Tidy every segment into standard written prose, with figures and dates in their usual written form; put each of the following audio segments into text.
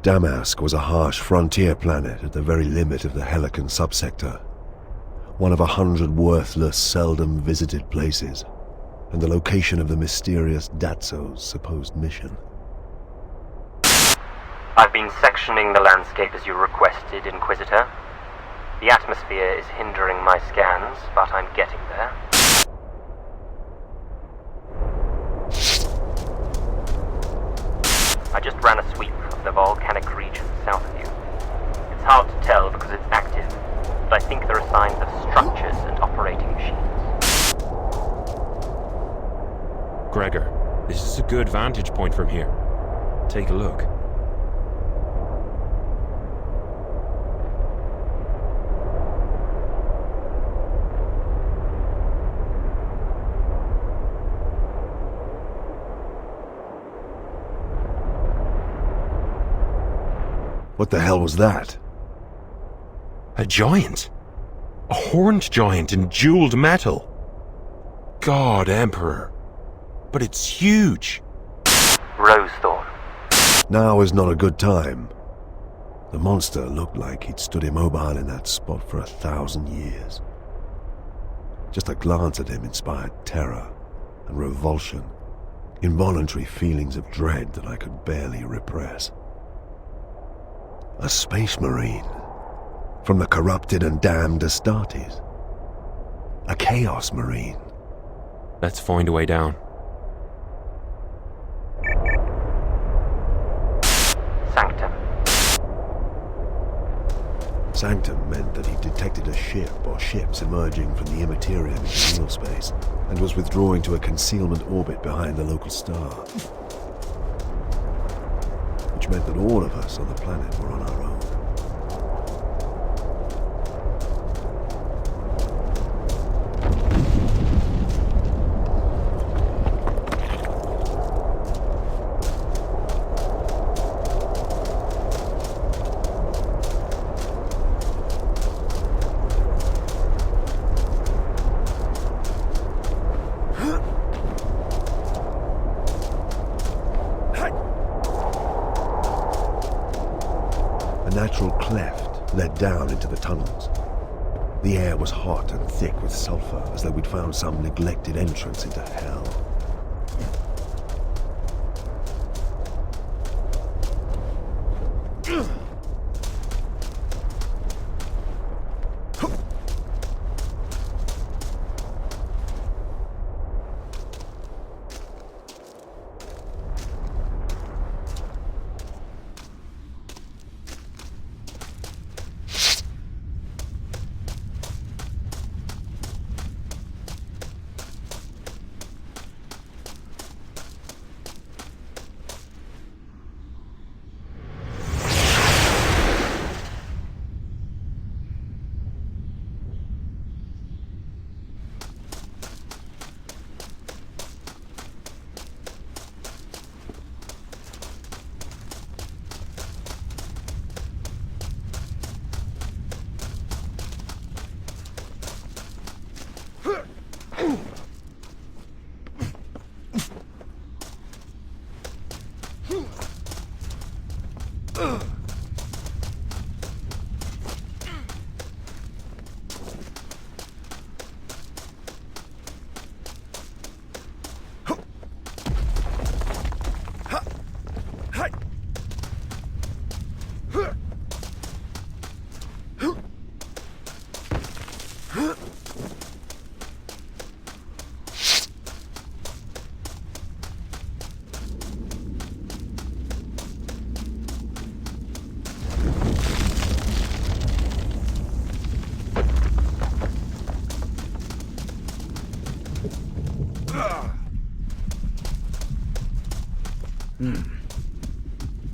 Damask was a harsh frontier planet at the very limit of the Helican subsector. One of 100 worthless, seldom visited places, and the location of the mysterious Datso's supposed mission. I've been sectioning the landscape as you requested, Inquisitor. The atmosphere is hindering my scans, but I'm getting there. I just ran a sweep of the volcanic region south of you. It's hard to tell because it's active, but I think there are signs of structures and operating machines. Gregor, this is a good vantage point from here. Take a look. What the hell was that? A giant. A horned giant in jeweled metal. God, Emperor. But it's huge. Rosethorn. Now is not a good time. The monster looked like he'd stood immobile in that spot for 1,000 years. Just a glance at him inspired terror and revulsion, involuntary feelings of dread that I could barely repress. A space marine, from the corrupted and damned Astartes. A chaos marine. Let's find a way down. Sanctum. Sanctum meant that he detected a ship or ships emerging from the Imperium into real space and was withdrawing to a concealment orbit behind the local star. Which meant that all of us on the planet were on our own. A natural cleft led down into the tunnels. The air was hot and thick with sulfur, as though we'd found some neglected entrance into hell.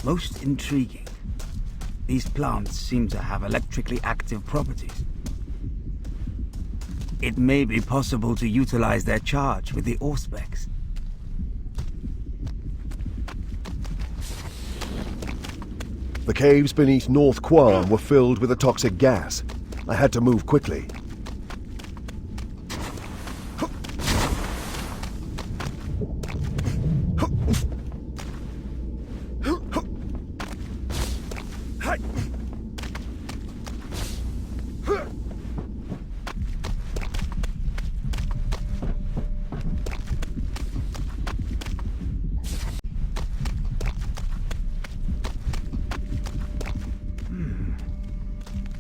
Most intriguing. These plants seem to have electrically active properties. It may be possible to utilize their charge with the Auspex. The caves beneath North Quam were filled with a toxic gas. I had to move quickly.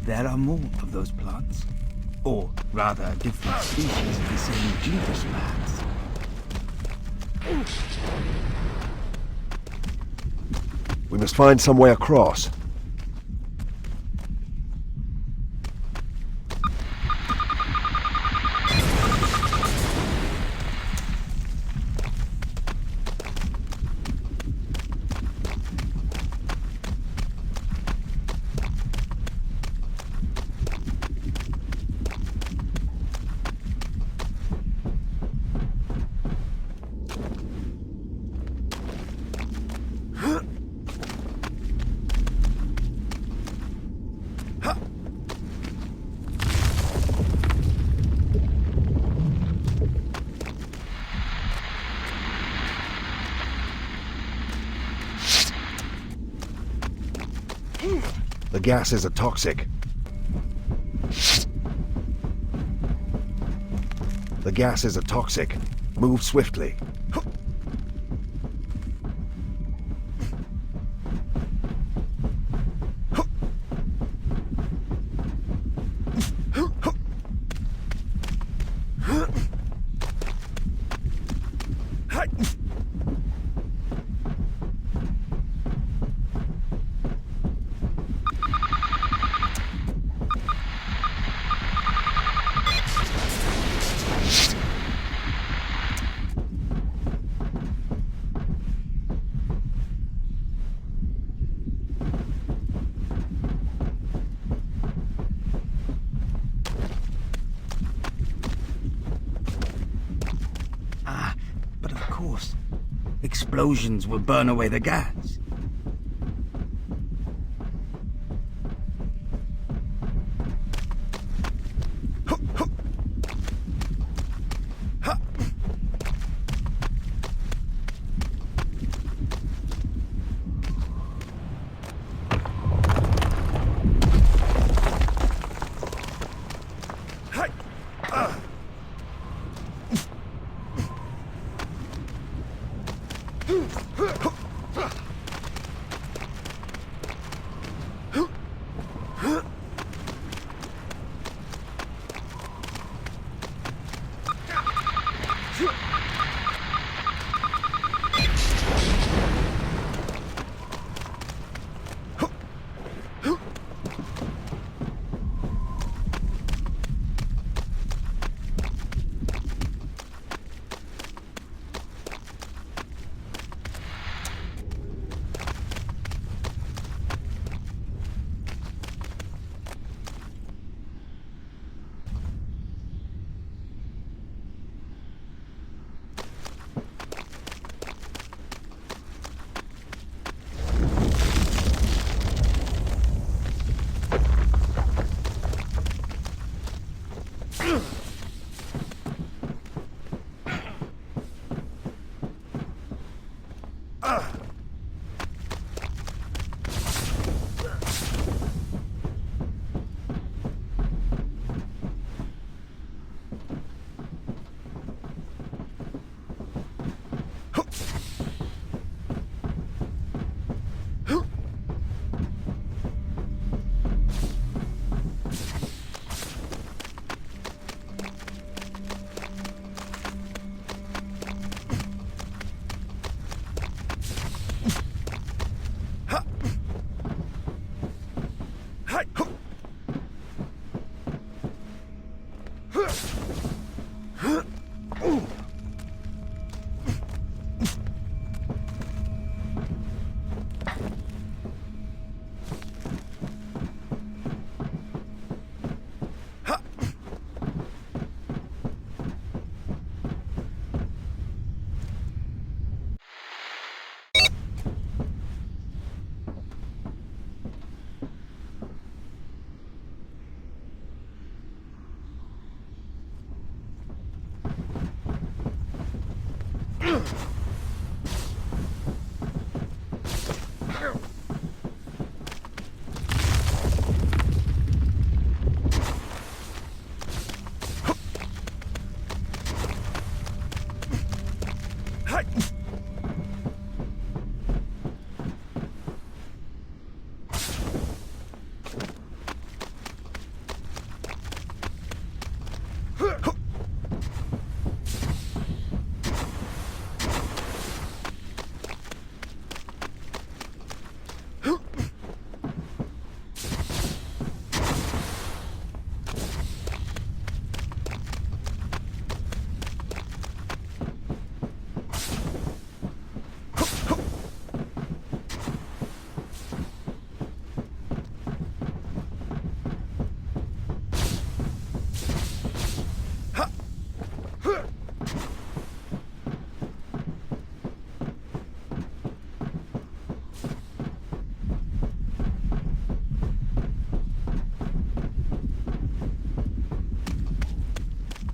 there are more of those plants. Or, rather, different species of the same genus, perhaps. We must find some way across. The gases are toxic. The gases are toxic. Move swiftly. But of course, explosions will burn away the gas.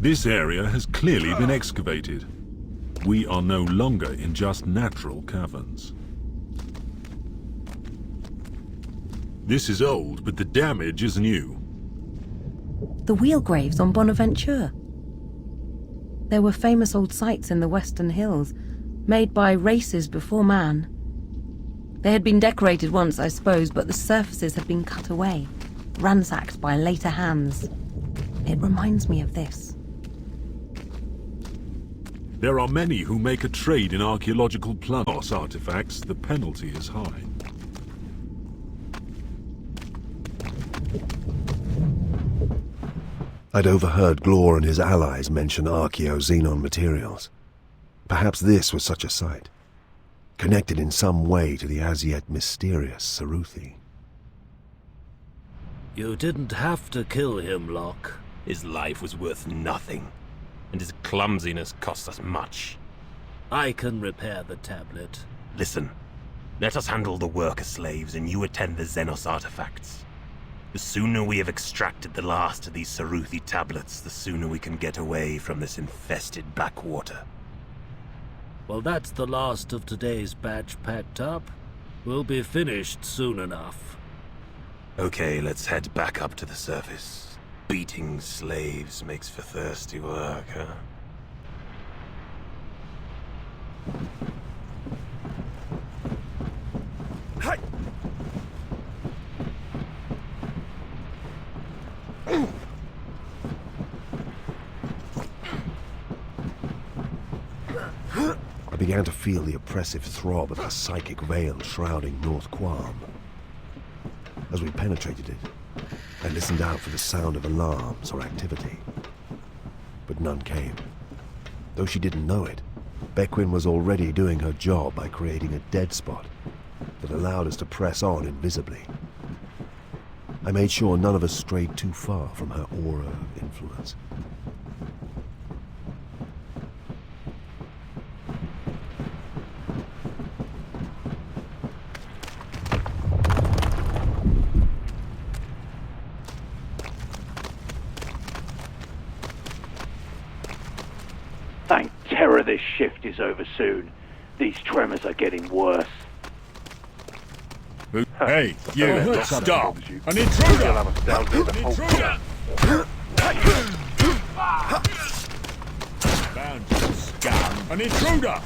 This area has clearly been excavated. We are no longer in just natural caverns. This is old, but the damage is new. The wheel graves on Bonaventure. There were famous old sites in the Western Hills, made by races before man. They had been decorated once, I suppose, but the surfaces had been cut away, ransacked by later hands. It reminds me of this. There are many who make a trade in archaeological plus artifacts. The penalty is high. I'd overheard Glor and his allies mention archaeo-xenon materials. Perhaps this was such a site, connected in some way to the as-yet mysterious Saruthi. You didn't have to kill him, Locke. His life was worth nothing, and his clumsiness cost us much. I can repair the tablet. Listen, let us handle the worker slaves and you attend the Xenos artifacts. The sooner we have extracted the last of these Saruthi tablets, the sooner we can get away from this infested backwater. Well, that's the last of today's batch packed up. We'll be finished soon enough. Okay, let's head back up to the surface. Beating slaves makes for thirsty work, huh? I began to feel the oppressive throb of a psychic veil shrouding North Quam. As we penetrated it, I listened out for the sound of alarms or activity. But none came. Though she didn't know it, Bequin was already doing her job by creating a dead spot that allowed us to press on invisibly. I made sure none of us strayed too far from her aura of influence. Thank terror this shift is over soon. These tremors are getting worse. Hey, you! Stop! An intruder! An intruder! Bound you, scum! An intruder!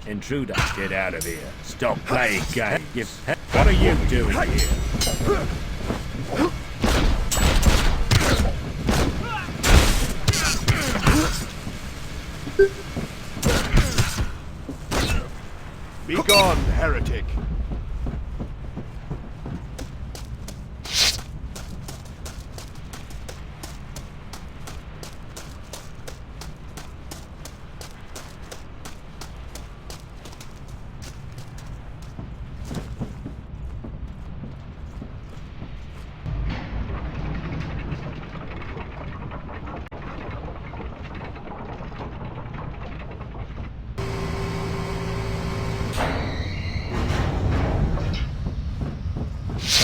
Intruder, get out of here. Stop playing games. What are you doing here? Be gone, heretic!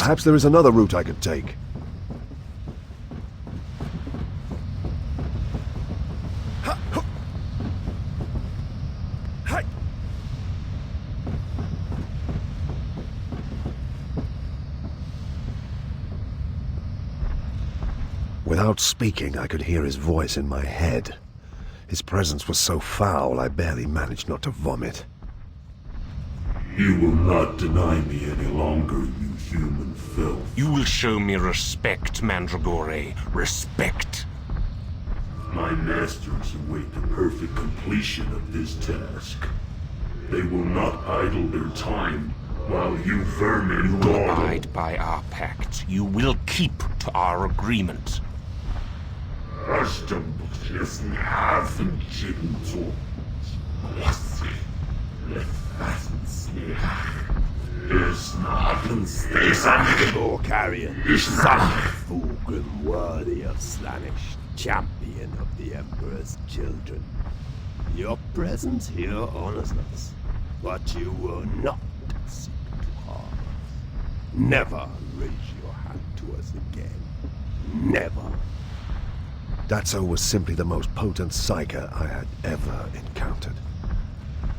Perhaps there is another route I could take. Without speaking, I could hear his voice in my head. His presence was so foul, I barely managed not to vomit. You will not deny me any longer, you human filth. You will show me respect, Mandragore. Respect. My masters await the perfect completion of this task. They will not idle their time while you vermin You will dawdle. abide by our pact. You will keep to our agreement. Erstens haben zu was More carrion. Fulgrim worthy of Slaanesh, champion of the Emperor's children. Your presence here honors us, but you will not seek to harm us. Never raise your hand to us again. Never. Datso was simply the most potent psyker I had ever encountered.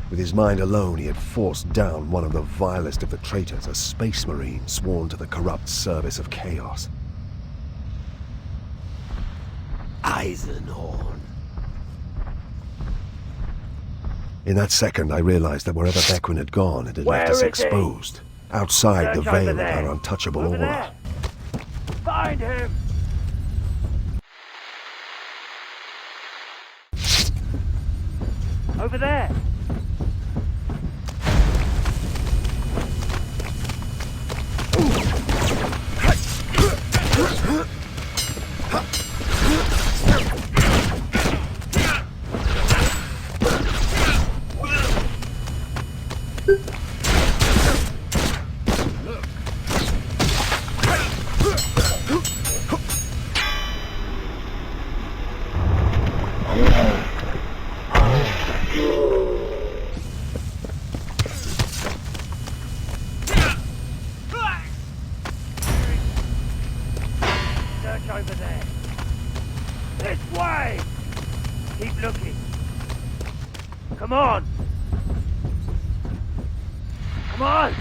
With his mind alone, he had forced down one of the vilest of the traitors, a space marine sworn to the corrupt service of chaos. Eisenhorn. In that second, I realized that wherever Bequin had gone, it had left us exposed, outside the veil of our untouchable aura. Find him! Over there! Over there. This way! Keep looking. Come on! Come on!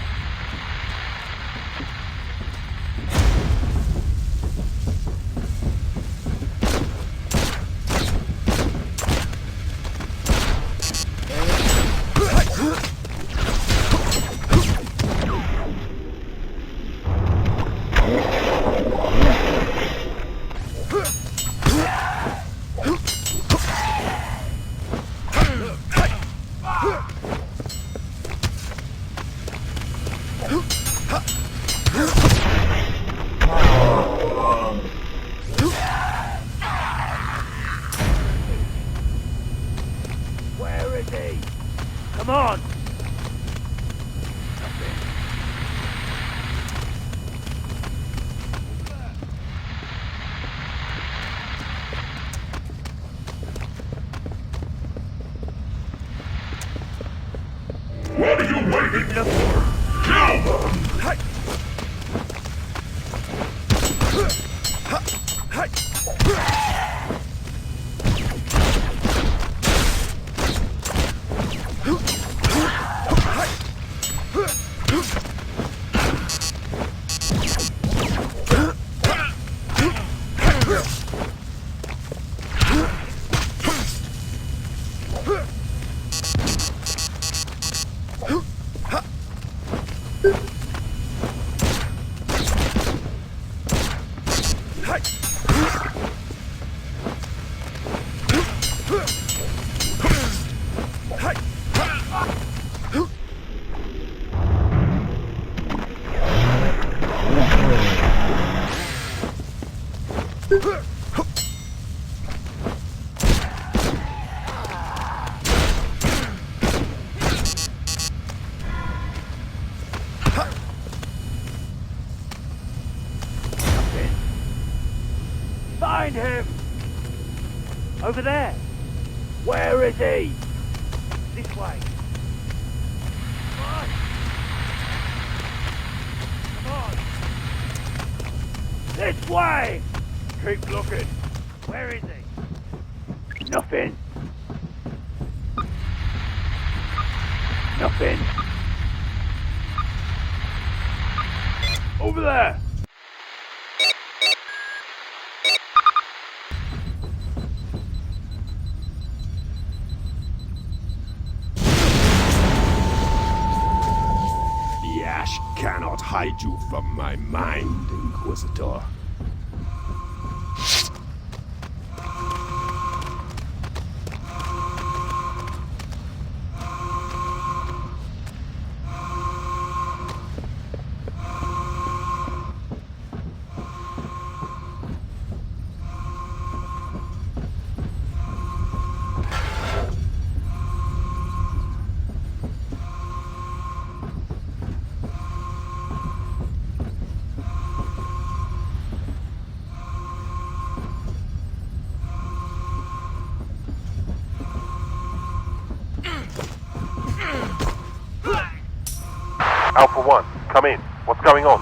Come on! What are you waiting for? Kill them! over there. Where is he? This way. Come on. Come on. This way! Keep looking. Where is he? Nothing. Nothing. Over there! The ash cannot hide you from my mind, Inquisitor. Alpha 1, come in. What's going on?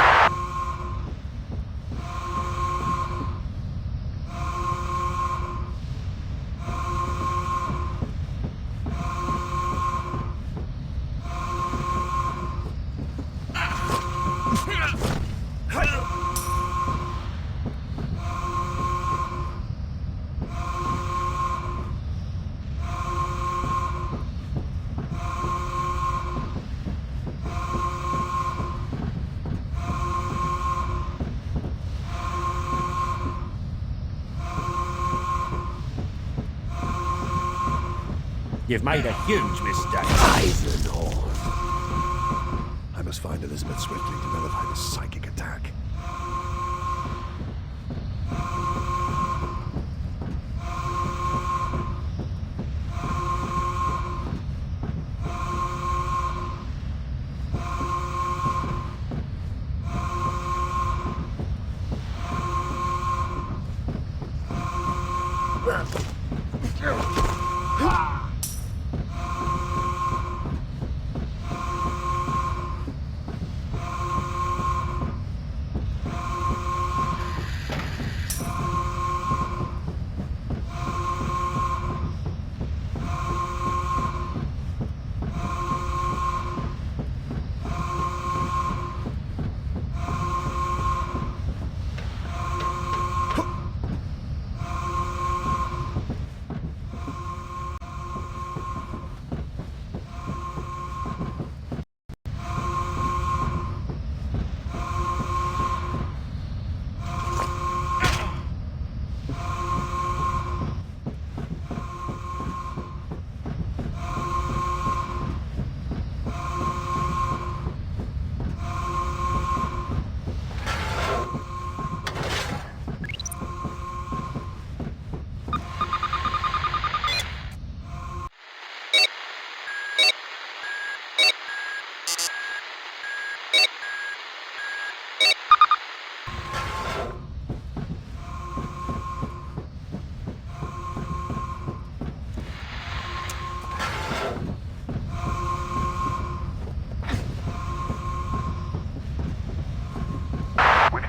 You've made a huge mistake. Eisenhorn. I must find Elizabeth swiftly to nullify this psychic attack.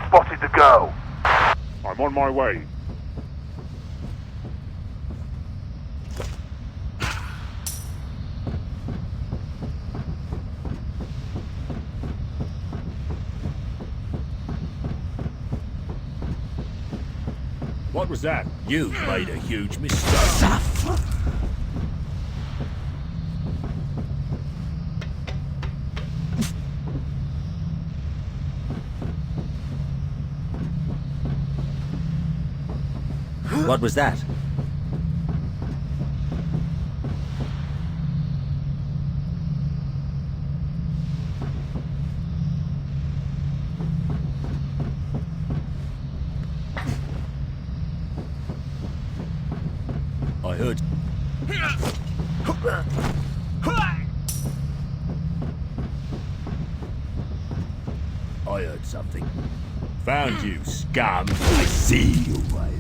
Spotted the girl. I'm on my way. What was that? You made a huge mistake. What was that? I heard. I heard something. Found you, scum. I see you, Eisenhorn.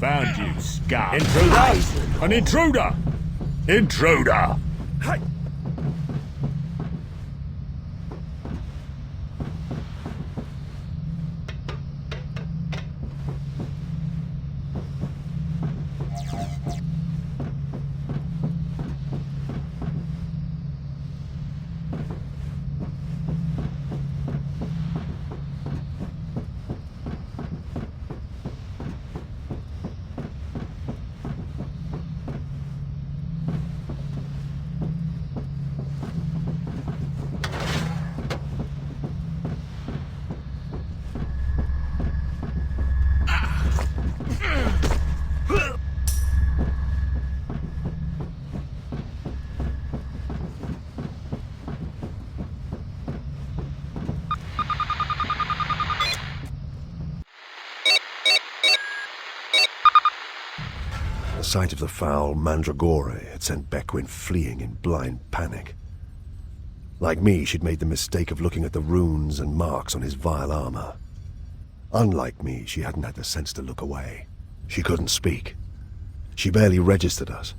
Found you, scum. Intruder! An intruder! Intruder! The sight of the foul mandragora had sent Beckwin fleeing in blind panic. Like me, she'd made the mistake of looking at the runes and marks on his vile armor. Unlike me, she hadn't had the sense to look away. She couldn't speak. She barely registered us.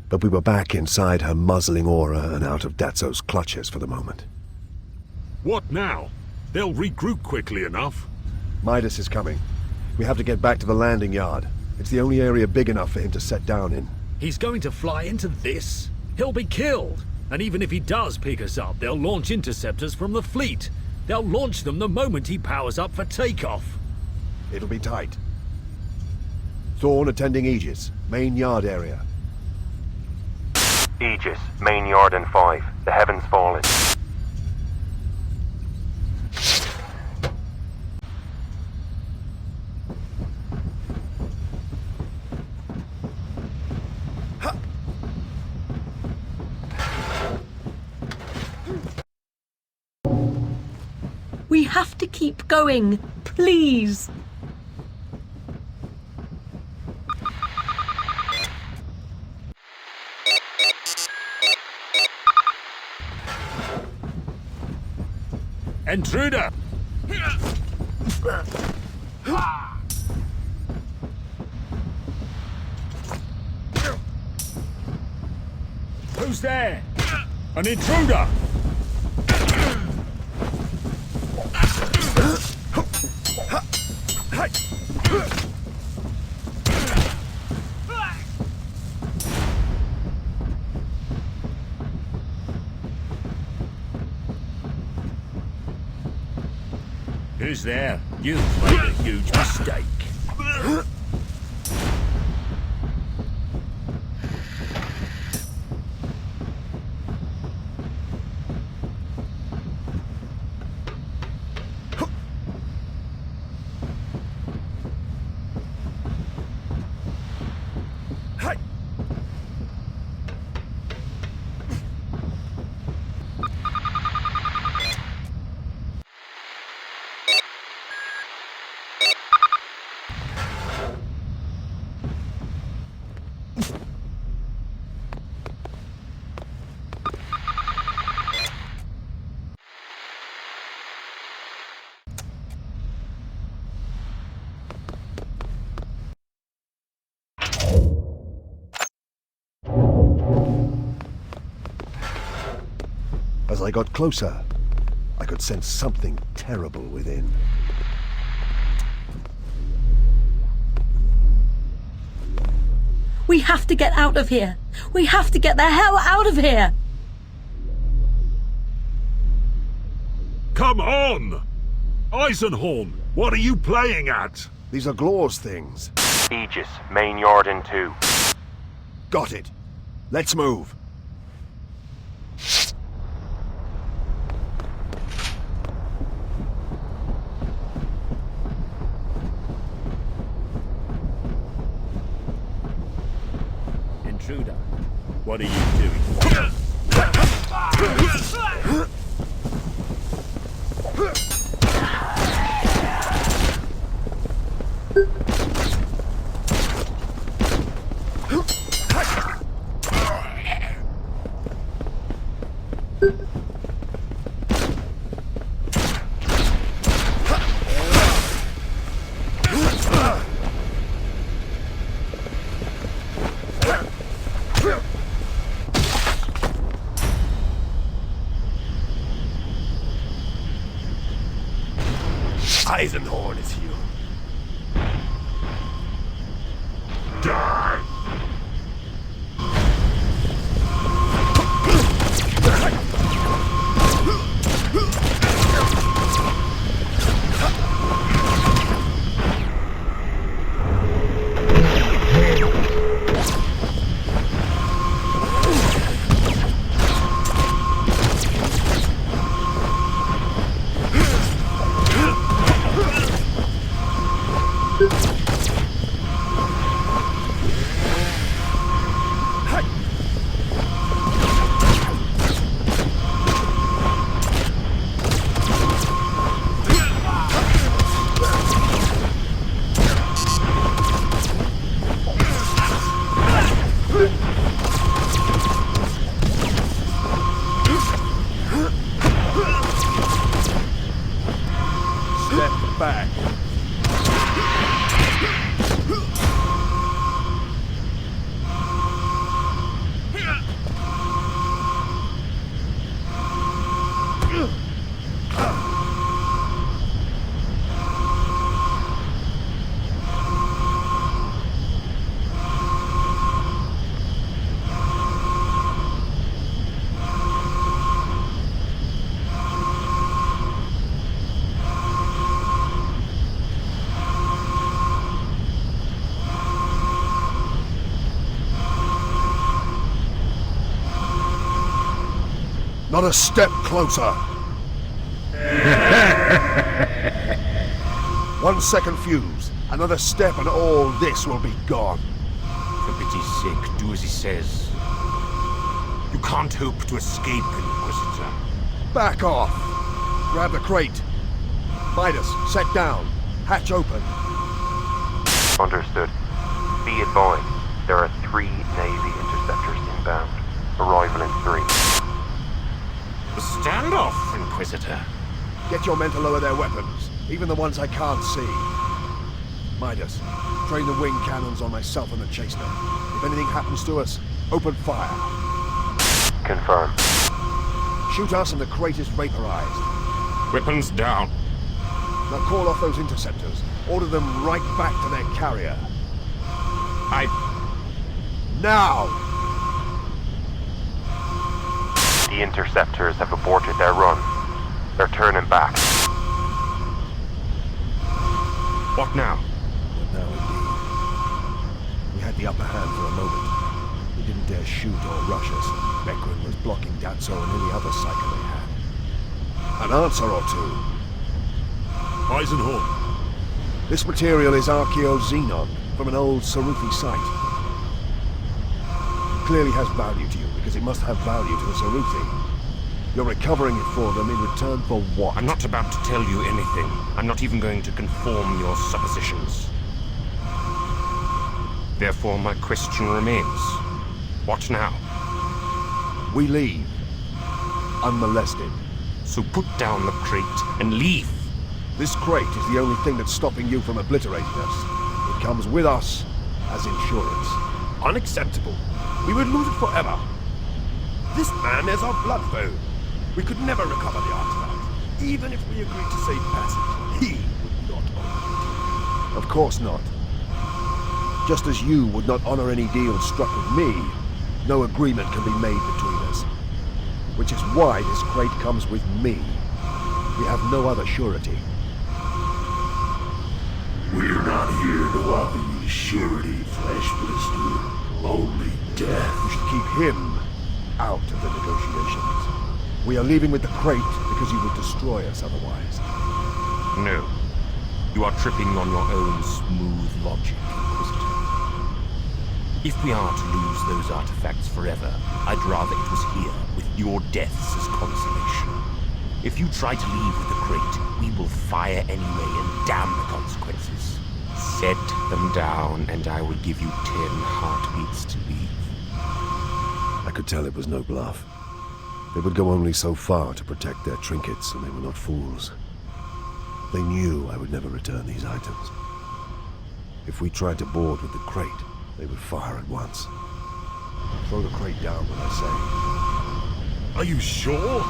But we were back inside her muzzling aura and out of Datso's clutches for the moment. What now? They'll regroup quickly enough. Midas is coming. We have to get back to the landing yard. It's the only area big enough for him to set down in. He's going to fly into this? He'll be killed! And even if he does pick us up, they'll launch interceptors from the fleet. They'll launch them the moment he powers up for takeoff. It'll be tight. Thorn attending Aegis, main yard area. Aegis, main yard and 5. The heavens fallen. We have to keep going, please. Intruder! Who's there? An intruder! Who's there? You've made a huge mistake. As I got closer, I could sense something terrible within. We have to get out of here. We have to get the hell out of here. Come on! Eisenhorn, what are you playing at? These are Glor's things. Aegis, main yard and 2. Got it. Let's move. Intruder, what are you doing? Eisenhorn is here. Die! Not a step closer. 1 second fuse. Another step and all this will be gone. For pity's sake, do as he says. You can't hope to escape, Inquisitor. Back off. Grab the crate. Midas, set down. Hatch open. Understood. Be advised, there are 3 Navy interceptors inbound. Arrival in 3. Stand off, Inquisitor. Get your men to lower their weapons, even the ones I can't see. Midas, train the wing cannons on myself and the Chaser. If anything happens to us, open fire. Confirmed. Shoot us and the crate is vaporized. Weapons down. Now call off those interceptors. Order them right back to their carrier. Now! The interceptors have aborted their run. They're turning back. What now? But now indeed. We had the upper hand for a moment. We didn't dare shoot or rush us. Bekrin was blocking Datso and any other psycho they had. An answer or two. Eisenhorn. This material is Xenos from an old Saruthi site. It clearly has value to you, because it must have value to the Saruthi. You're recovering it for them in return for what? I'm not about to tell you anything. I'm not even going to confirm your suppositions. Therefore, my question remains. What now? We leave. Unmolested. So put down the crate and leave. This crate is the only thing that's stopping you from obliterating us. It comes with us as insurance. Unacceptable. We would lose it forever. This man is our blood foe. We could never recover the artifact. Even if we agreed to save passage, he would not honor it. Of course not. Just as you would not honor any deal struck with me, no agreement can be made between us. Which is why this crate comes with me. We have no other surety. We're not here to offer you surety, Flesh Blister. Only death. You should keep him out of the negotiations. We are leaving with the crate because you would destroy us otherwise. No. You are tripping on your own smooth logic, Inquisitor. If we are to lose those artifacts forever, I'd rather it was here, with your deaths as consolation. If you try to leave with the crate, we will fire anyway and damn the consequences. Set them down, and I will give you 10 heartbeats to leave. I could tell it was no bluff. They would go only so far to protect their trinkets, and they were not fools. They knew I would never return these items. If we tried to board with the crate, they would fire at once. Throw the crate down when I say. Are you sure?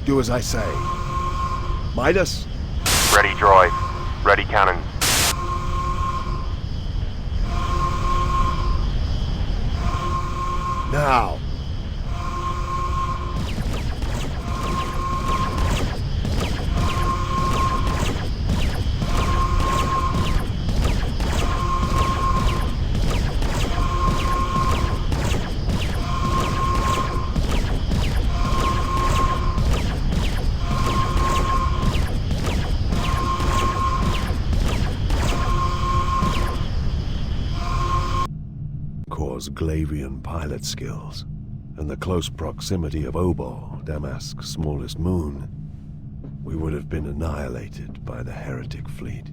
Do as I say. Midas? Ready droid. Ready cannons. Now! Glavian pilot skills, and the close proximity of Obol, Damask's smallest moon, we would have been annihilated by the heretic fleet.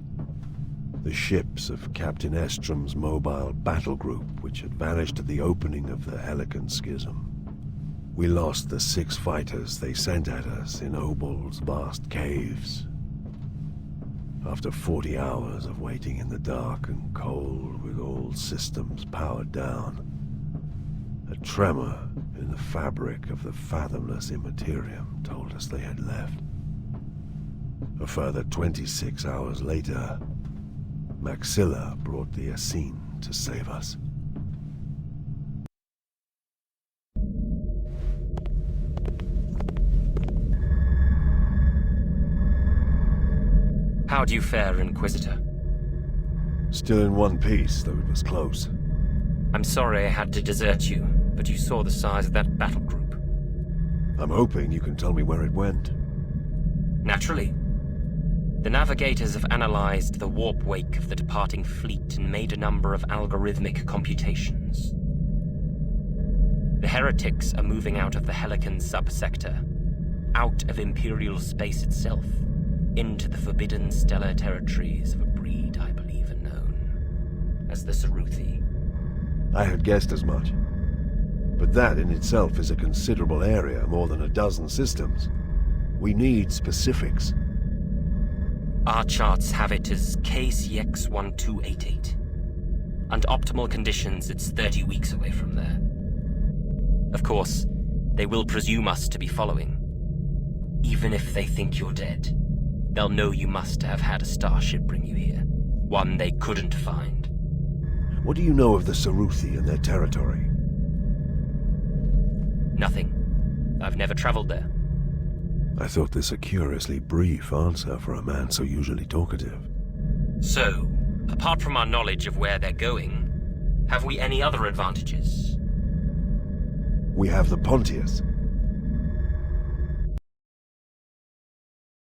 The ships of Captain Estrom's mobile battle group, which had vanished at the opening of the Helican Schism. We lost the 6 fighters they sent at us in Obol's vast caves. After 40 hours of waiting in the dark and cold with all systems powered down, a tremor in the fabric of the fathomless Imperium told us they had left. A further 26 hours later, Maxilla brought the Essene to save us. How do you fare, Inquisitor? Still in one piece, though it was close. I'm sorry I had to desert you, but you saw the size of that battle group. I'm hoping you can tell me where it went. Naturally. The navigators have analyzed the warp wake of the departing fleet and made a number of algorithmic computations. The heretics are moving out of the Helican subsector, out of Imperial space itself, into the forbidden stellar territories of a breed I believe are known as the Ceruthi. I had guessed as much. But that in itself is a considerable area, more than a dozen systems. We need specifics. Our charts have it as KCX-1288. Under optimal conditions, it's 30 weeks away from there. Of course, they will presume us to be following. Even if they think you're dead, they'll know you must have had a starship bring you here. One they couldn't find. What do you know of the Ceruthi and their territory? Nothing. I've never traveled there. I thought this a curiously brief answer for a man so usually talkative. So, apart from our knowledge of where they're going, have we any other advantages? We have the Pontius.